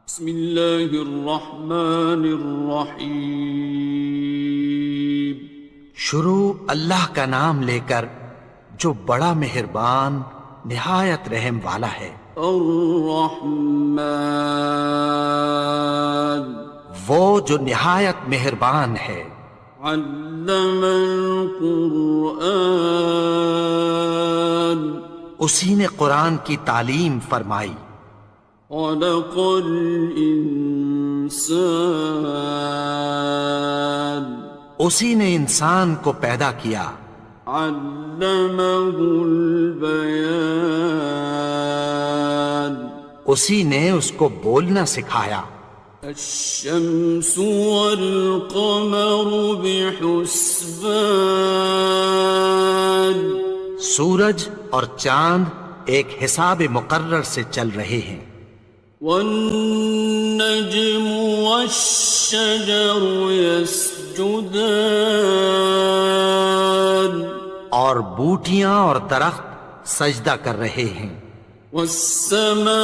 بسم اللہ الرحمن الرحیم۔ شروع اللہ کا نام لے کر جو بڑا مہربان نہایت رحم والا ہے۔ الرحمن، وہ جو نہایت مہربان ہے۔ علم القرآن، اسی نے قرآن کی تعلیم فرمائی۔ خلق الانسان، اسی نے انسان کو پیدا کیا۔ علمہ البیان، اسی نے اس کو بولنا سکھایا۔ الشمس والقمر بحسبان، سورج اور چاند ایک حساب مقرر سے چل رہے ہیں۔ والنجم والشجر يسجدان، اور بوٹیاں اور درخت سجدہ کر رہے ہیں۔ والسماء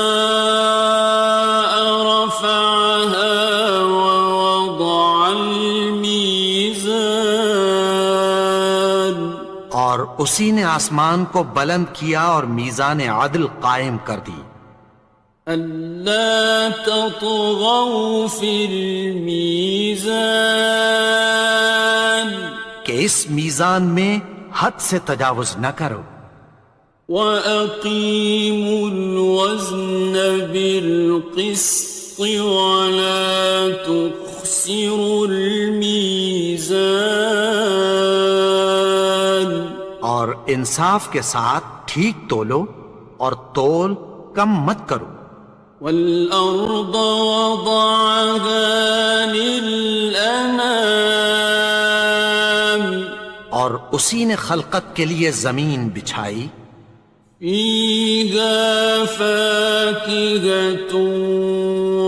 رفعها ووضع الميزان، اور اسی نے آسمان کو بلند کیا اور میزان عدل قائم کر دی۔ ألا تطغوا في الميزان، کہ اس میزان میں حد سے تجاوز نہ کرو۔ وَأَقِيمُوا الْوَزْنَ بِالْقِسْطِ وَلَا تُخْسِرُوا الْمِيزَانَ، اور انصاف کے ساتھ ٹھیک تولو اور تول کم مت کرو۔ وَالْأَرْضَ وَضَعَهَا لِلْأَنَامِ، اور اسی نے خلقت کے لیے زمین بچھائی۔ فِيهَا فَاكِهَةٌ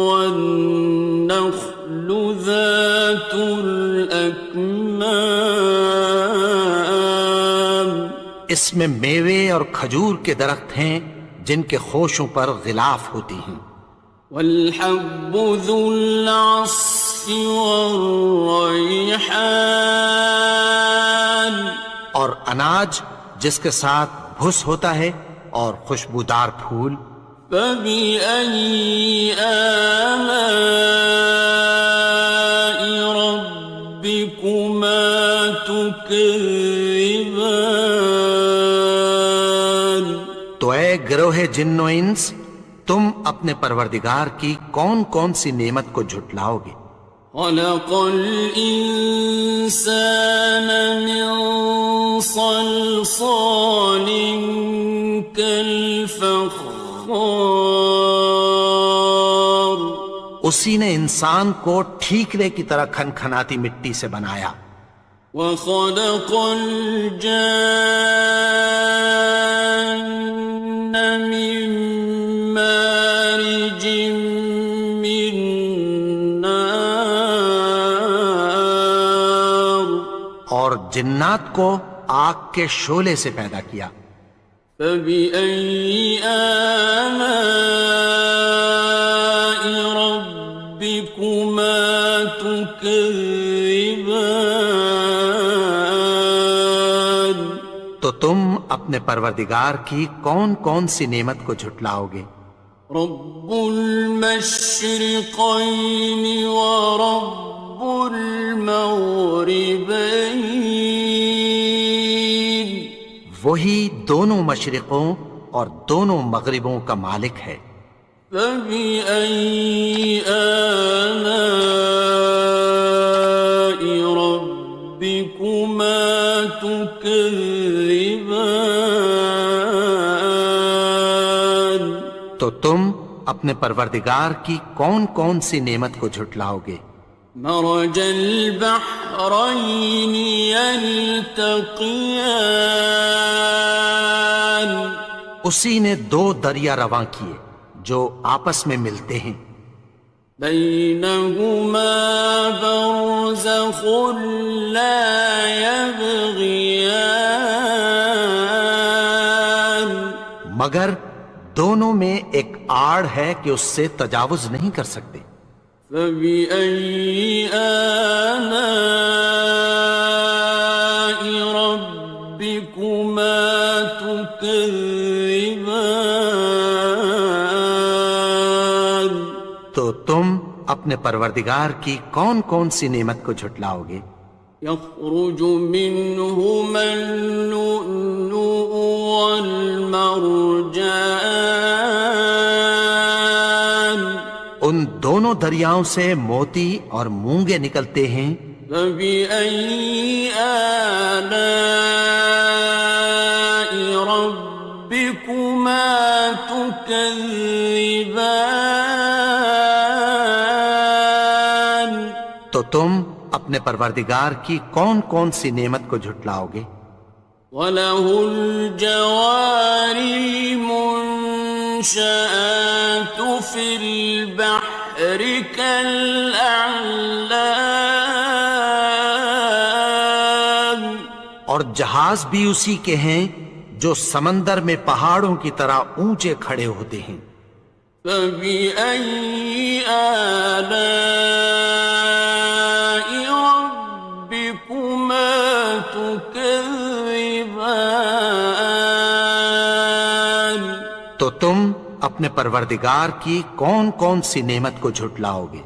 وَالنَّخْلُ ذَاتُ الْأَكْمَامِ، اس میں میوے اور کھجور کے درخت ہیں جن کے خوشوں پر غلاف ہوتی ہیں۔ وَالْحَبُّ ذُو الْعَصْفِ وَالرَّيْحَانِ، اور اناج جس کے ساتھ بھس ہوتا ہے اور خوشبودار پھول۔ فَبِأَيِّ آلَاءِ رَبِّكُمَا تُكَذِّبَانِ، تو اے گروہ جن و انس، تم اپنے پروردگار کی کون کون سی نعمت کو جھٹلاؤ گے؟ خَلَقَ الْإِنسَانَ مِنْ صَلْصَالٍ كَالْفَخَّارِ، اسی نے انسان کو ٹھیکرے کی طرح کھنکھناتی مٹی سے بنایا۔ وَخَلَقَ الْجَانَّ مِن مَّارِجٍ مِّن نَّارٍ، اور جنات کو آگ کے شعلے سے پیدا کیا۔ فَبِأَيِّ آلَاءِ رَبِّكُمَا تُكَذِّبَانِ، تو تم اپنے پروردگار کی کون کون سی نعمت کو جھٹلاؤ گے؟ رب المشرقین ورب المغربین، وہی دونوں مشرقوں اور دونوں مغربوں کا مالک ہے۔ فَبِأَيِّ آلَاءِ رَبِّكُمَا تُكَذِّبَانِ، تو تم اپنے پروردگار کی کون کون سی نعمت کو جھٹلاؤ گے؟ مرج البحرین یلتقیان، اسی نے دو دریا رواں کیے جو آپس میں ملتے ہیں۔ بینہما برزخ لا یبغیان، مگر دونوں میں ایک آڑ ہے کہ اس سے تجاوز نہیں کر سکتے۔ فبأي آلاء ربكما تكذبان؟ تو تم اپنے پروردگار کی کون کون سی نعمت کو جھٹلاؤ گے؟ يخرج منهما اللؤلؤ والمرجان ان دونوں دریاؤں سے موتی اور مونگے نکلتے ہیں۔ فبأي آلاء ربكما تكذبان؟ تو تم اپنے پروردگار کی کون کون سی نعمت کو جھٹلاؤ گے؟ وَلَهُ الْجَوَارِ الْمُنشَآتُ فِي الْبَحْرِ كَالْأَعْلَامِ، اور جہاز بھی اسی کے ہیں جو سمندر میں پہاڑوں کی طرح اونچے کھڑے ہوتے ہیں۔ فَبِأَيِّ آلَاءِ رَبِّكُمَا تُكَذِّبَانِ؟ تو تم اپنے پروردگار کی کون کون سی نعمت کو جھٹلاؤ گے؟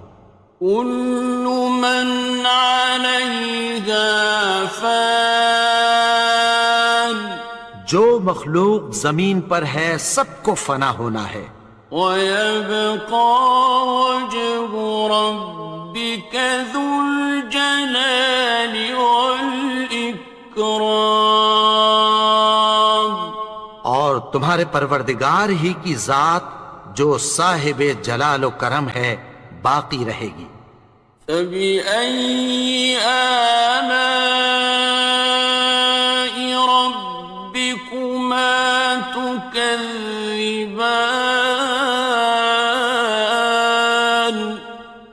كُلُّ مَنْ عَلَيْهَا فَانٍ، جو مخلوق زمین پر ہے سب کو فنا ہونا ہے۔ وَيَبْقَى وَجْهُ رَبِّكَ ذُو الْجَلَالِ وَالْإِكْرَامِ، اور تمہارے پروردگار ہی کی ذات جو صاحب جلال و کرم ہے باقی رہے گی۔ فَبِأَيِّ آلَاءِ رَبِّكُمَا تُكَذِّبَانِ؟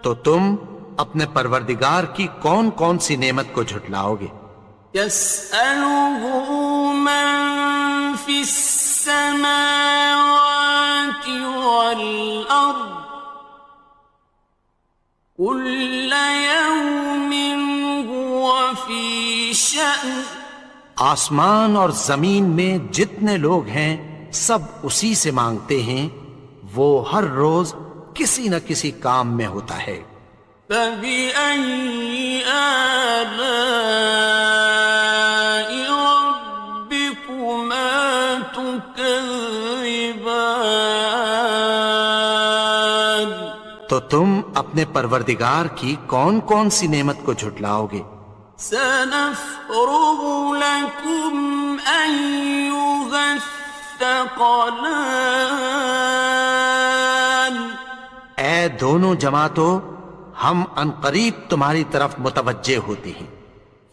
تو تم اپنے پروردگار کی کون کون سی نعمت کو جھٹلاؤ گے؟ يَسْأَلُهُ مَن فِي السَّمَاوَاتِ وَالْأَرْضِ كُلَّ يَوْمٍ هُوَ فِي شَأْنٍ، آسمان اور زمین میں جتنے لوگ ہیں سب اسی سے مانگتے ہیں، وہ ہر روز کسی نہ کسی کام میں ہوتا ہے۔ فَبِأَيِّ آلَاءِ رَبِّكُمَا تُكَذِّبَانِ؟ تو تم اپنے پروردگار کی کون کون سی نعمت کو جھٹلاؤ گے؟ سَنَفْرُغُ لَكُمْ أَيُّهَ الثَّقَلَانِ؟ اے دونوں جماعتوں، ہم عنقریب تمہاری طرف متوجہ ہوتے ہیں۔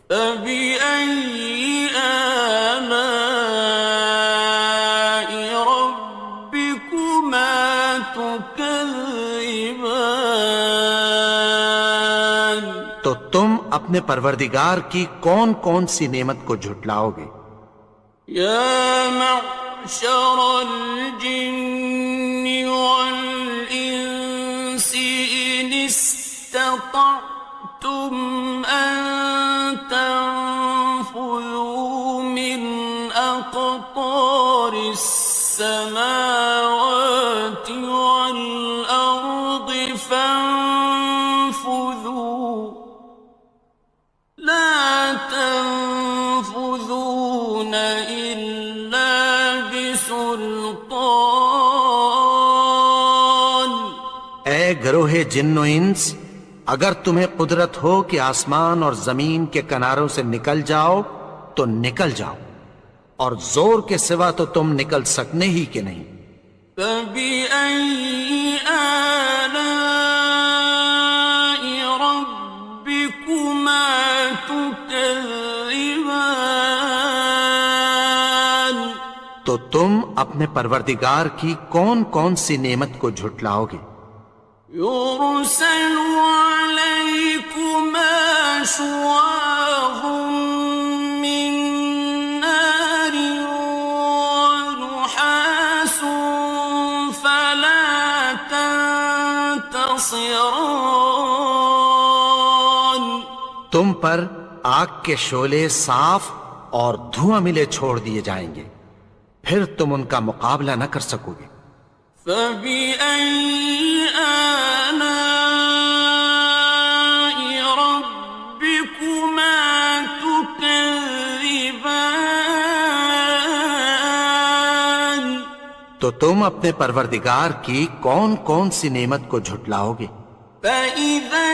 فَبِأَيِّ آلَاءِ رَبِّكُمَا تُكَذِّبَانِ؟ تو تم اپنے پروردگار کی کون کون سی نعمت کو جھٹلاؤ گے؟ يَا مَعْشَرَ الْجِنِّ وَالْإِنسِ إِنِ اسْتَطَعْتُمْ أَن تَنفُذُوا مِنْ أَقْطَارِ السَّمَاوَاتِ وَالْأَرْضِ فَانفُذُوا لَا تَنفُذُونَ إِلَّا بِسُلْطَانٍ۔ اے گروہ جن و انس، اگر تمہیں قدرت ہو کہ آسمان اور زمین کے کناروں سے نکل جاؤ تو نکل جاؤ، اور زور کے سوا تو تم نکل سکنے ہی کہ نہیں۔ فَبِأَيِّ آلَاءِ رَبِّكُمَا تُكَذِّبَانِ؟ تو تم اپنے پروردگار کی کون کون سی نعمت کو جھٹلاؤ گے؟ يُرْسَلُ عَلَيْكُمَا شُوَاظٌ مِّن نَّارٍ وَنُحَاسٌ ينتصران تم پر آگ کے شعلے صاف اور دھواں ملے چھوڑ دیے جائیں گے، پھر تم ان کا مقابلہ نہ کر سکو گے۔ فبأي آلاء ربكما تكذبان تو تم اپنے پروردگار کی کون کون سی نعمت کو جھٹلاؤ گے؟ فإذا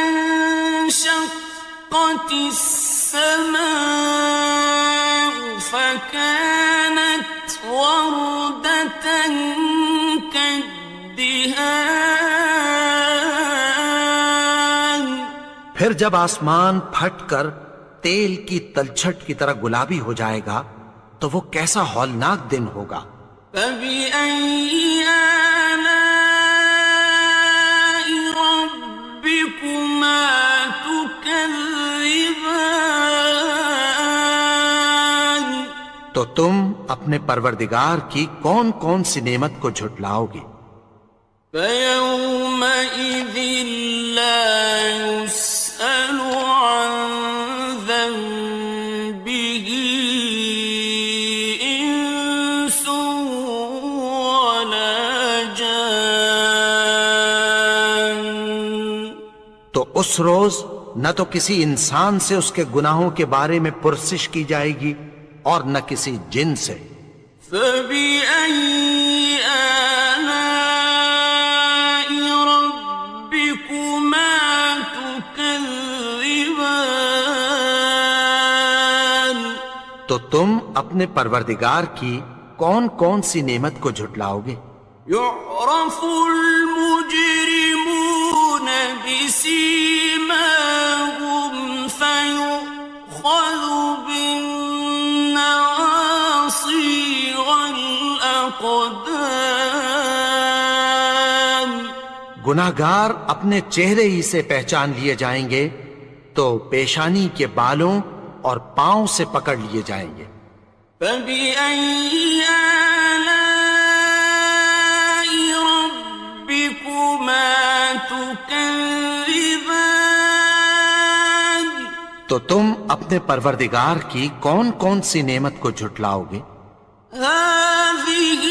انشقت السماء فكانت وردة كالدهان پھر جب آسمان پھٹ کر تیل کی تلچھٹ کی طرح گلابی ہو جائے گا تو وہ کیسا ہولناک دن ہوگا۔ فبأي آلاء ربكما تكذبان تو تم اپنے پروردگار کی کون کون سی نعمت کو جھٹلاؤ گے؟ فيومئذ لا يسأل عن ذنبه إنس ولا جان تو اس روز نہ تو کسی انسان سے اس کے گناہوں کے بارے میں پرسش کی جائے گی اور نہ کسی جن سے۔ فبأي آلاء ربكما تكذبان تو تم اپنے پروردگار کی کون کون سی نعمت کو جھٹلاؤ گے؟ يعرف المجرمون بسيماهم فيؤخذ بالنواصي والأقدام گناہگار اپنے چہرے ہی سے پہچان لیے جائیں گے تو پیشانی کے بالوں اور پاؤں سے پکڑ لیے جائیں گے۔ فبأي آلاء ربكما تكذبان تو تم اپنے پروردگار کی کون کون سی نعمت کو جھٹلاؤ گے؟ هذه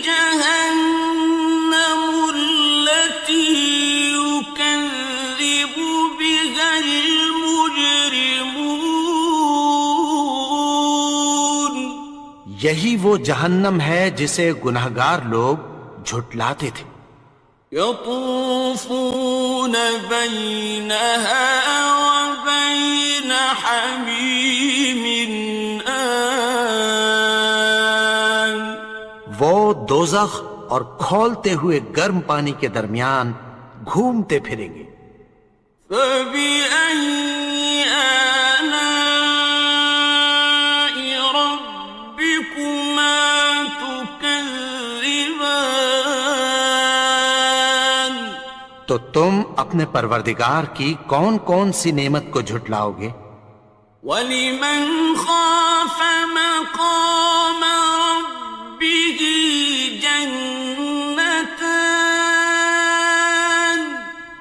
جهنم التي يكذب بها المجرمون یہی وہ جہنم ہے جسے گناہگار لوگ جھٹلاتے تھے۔ يطوفون بينها وبين حميم آن وہ دوزخ اور کھولتے ہوئے گرم پانی کے درمیان گھومتے پھریں گے۔ فبأي آلاء ربكما تكذبان تو تم اپنے پروردگار کی کون کون سی نعمت کو جھٹلاؤ گے؟ وَلِمَنْ خَافَ مَقَامَ رَبِّهِ جَنَّتَانِ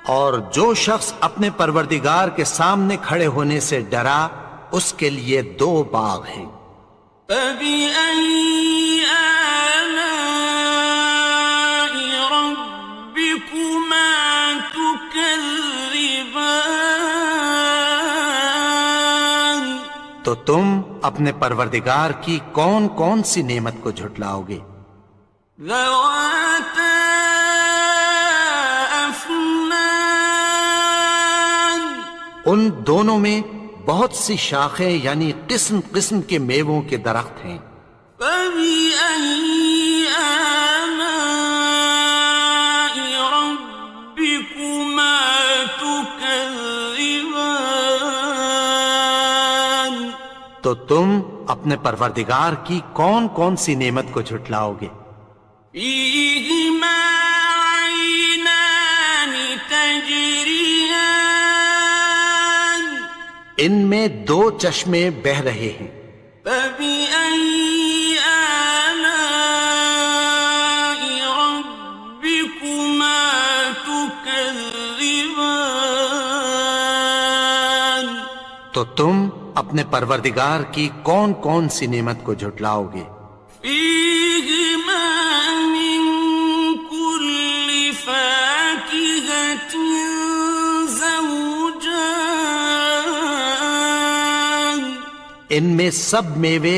اور جو شخص اپنے پروردگار کے سامنے کھڑے ہونے سے ڈرا اس کے لیے دو باغ ہیں۔ فَبِأَيِّ آلَاءِ رَبِّكُمَا تُكَذِّبَانِ تو تم اپنے پروردگار کی کون کون سی نعمت کو جھٹلاؤ گے؟ ذَوَاتَا أَفْنَانٍ ان دونوں میں بہت سی شاخیں یعنی قسم قسم کے میووں کے درخت ہیں۔ فَبِأَيِّ آلَاءِ رَبِّكُمَا تُكَذِّبَانِ تو تم اپنے پروردگار کی کون کون سی نعمت کو جھٹلاؤ گے؟ فِيهِمَا عَيْنَانِ تَجْرِيَانِ ان میں دو چشمے بہہ رہے ہیں۔ فَبِأَيِّ آلَاءِ رَبِّكُمَا تُكَذِّبَانِ تو تم اپنے پروردگار کی کون کون سی نعمت کو جھٹلاؤ گے؟ فيهما من كل فاكهة زوجان ان میں سب میوے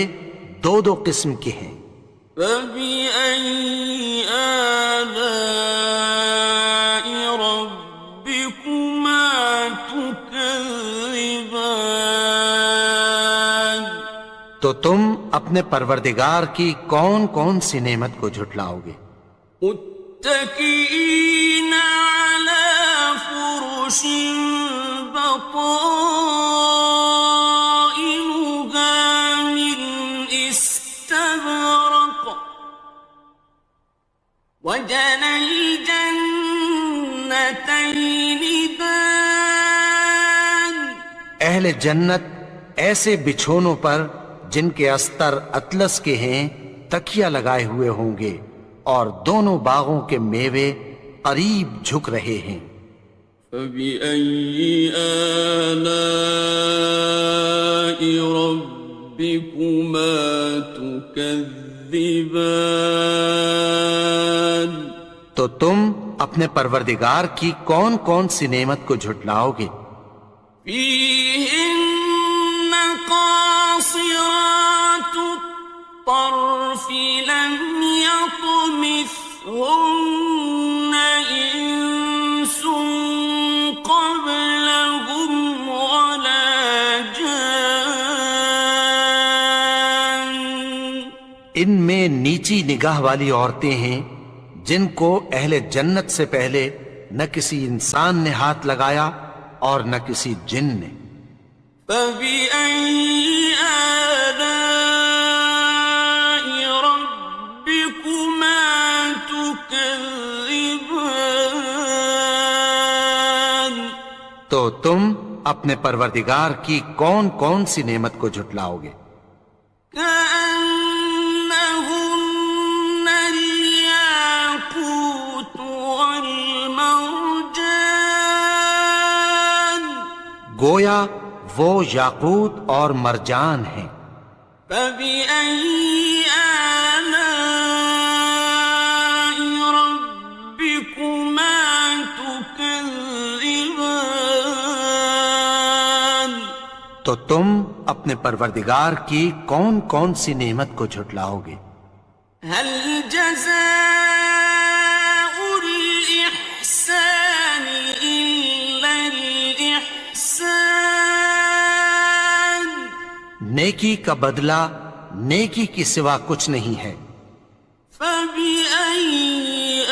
دو دو قسم کے ہیں۔ فبأي آلاء ربكما تكذبان تو تم اپنے پروردگار کی کون کون سی نعمت کو جھٹلاؤ گے؟ متكئين على فرش بطائنها من استبرق وجنى الجنتين دان اہل جنت ایسے بچھونوں پر جن کے استر اطلس کے ہیں تکیہ لگائے ہوئے ہوں گے، اور دونوں باغوں کے میوے قریب جھک رہے ہیں۔ فبأي آلاء ربكما تكذبان تو تم اپنے پروردگار کی کون کون سی نعمت کو جھٹلاؤ گے؟ فيهن قاصرات الطرف لم يطمثهن إنس قبلهم ولا جان ان میں نیچی نگاہ والی عورتیں ہیں جن کو اہل جنت سے پہلے نہ کسی انسان نے ہاتھ لگایا اور نہ کسی جن نے۔ فبأي آلاء ربكما تكذبان تو تم اپنے پروردگار کی کون کون سی نعمت کو جھٹلاؤ گے؟ كأنهن الياقوت والمرجان گویا وہ یاقوت اور مرجان ہیں۔ فبأي آلاء ربكما تكذبان تو تم اپنے پروردگار کی کون کون سی نعمت کو جھٹلاؤ گے؟ هل جزاء الإحسان إلا الإحسان نیکی کا بدلہ نیکی کی سوا کچھ نہیں ہے۔ فبأي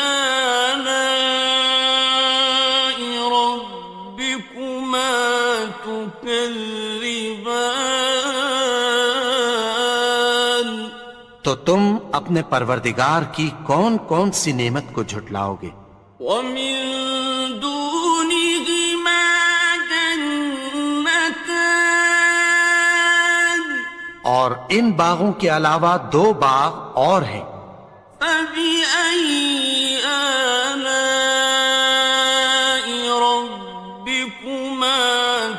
آلاء ربكما تكذبان تو تم اپنے پروردگار کی کون کون سی نعمت کو جھٹلاؤ گے؟ ومن دونهما جنتان اور ان باغوں کے علاوہ دو باغ اور ہیں۔ فبأي آلاء ربكما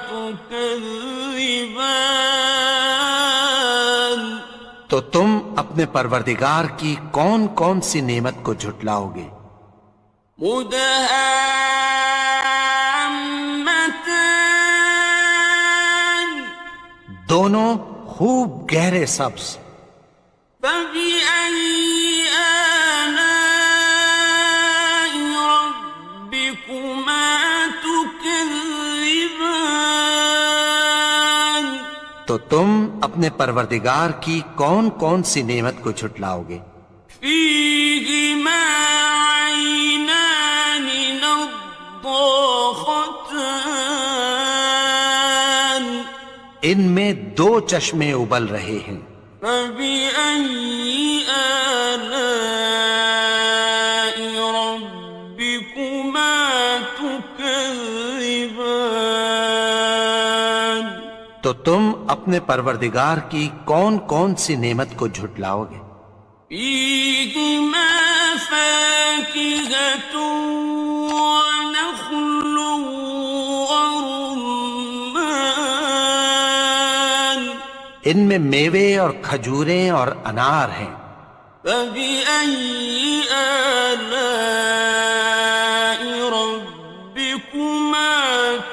تكذبان تو تم اپنے پروردگار کی کون کون سی نعمت کو جھٹلاؤ گے؟ مدهامتان دونوں خوب گہرے سبز۔ فبأي آلاء ربكما تكذبان تو تم اپنے پروردگار کی کون کون سی نعمت کو جھٹلاؤ گے؟ فيهما عينان نضاختان ان میں دو چشمے ابل رہے ہیں۔ فبأي آلاء ربكما تكذبان تو تم اپنے پروردگار کی کون کون سی نعمت کو جھٹلاؤ گے؟ فيهما فاكهة ونخل ورمان ان میں میوے اور کھجوریں اور انار ہیں۔ فبأي آلاء ربكما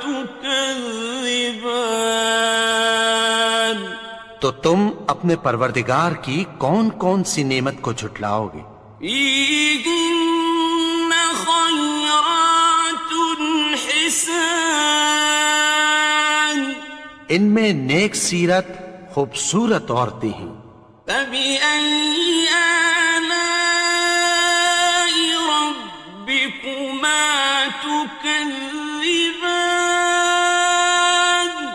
تكذبان؟ تو تم اپنے پروردگار کی کون کون سی نعمت کو جھٹلاؤ گے؟ فيهن خيرات حسان، ان میں نیک سیرت خوبصورت عورتیں ہیں۔ فبأي آلاء ربكما تكذبان؟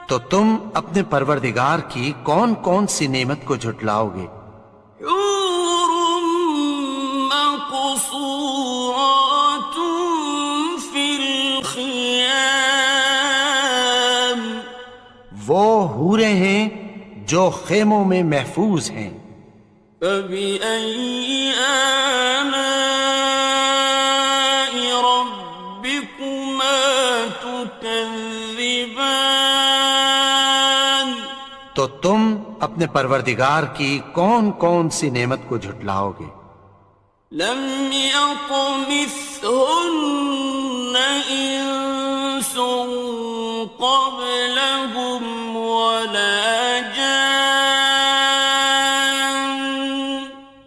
تو تم اپنے پروردگار کی کون کون سی نعمت کو جھٹلاؤ گے؟ حور مقصورات في الخيام، وہ حوریں ہیں جو خیموں میں محفوظ ہیں۔ فبأي آلاء ربكما تكذبان؟ تو تم اپنے پروردگار کی کون کون سی نعمت کو جھٹلاؤ گے؟ لم يطمثهن إنس قبلهم ولا جان،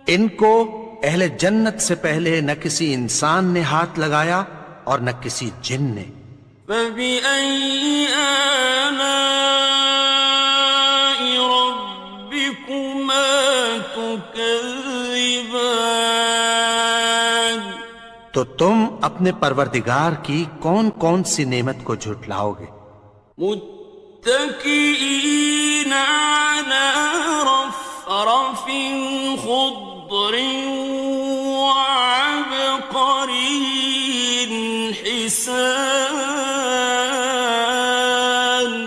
ان کو اہل جنت سے پہلے نہ کسی انسان نے ہاتھ لگایا اور نہ کسی جن نے۔ فبأي آلاء ربكما تكذبان؟ تو تم اپنے پروردگار کی کون کون سی نعمت کو جھٹلاؤ گے؟ متكئين على رفرف خضر وعبقري حسان،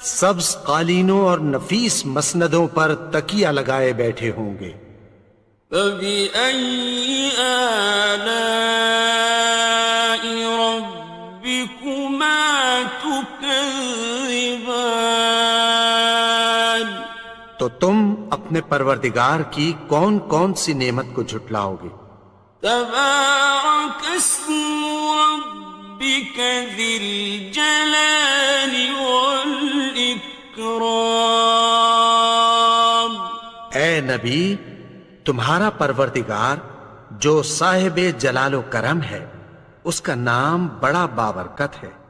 سبز قالینوں اور نفیس مسندوں پر تکیہ لگائے بیٹھے ہوں گے۔ فبأي آلاء ربكما تكذبان؟ تو تم اپنے پروردگار کی کون کون سی نعمت کو جھٹلاؤ گے؟ تبارك اسم ربك ذي الجلال والإكرام۔ اے نبی، تمہارا پروردگار جو صاحب جلال و کرم ہے، اس کا نام بڑا بابرکت ہے۔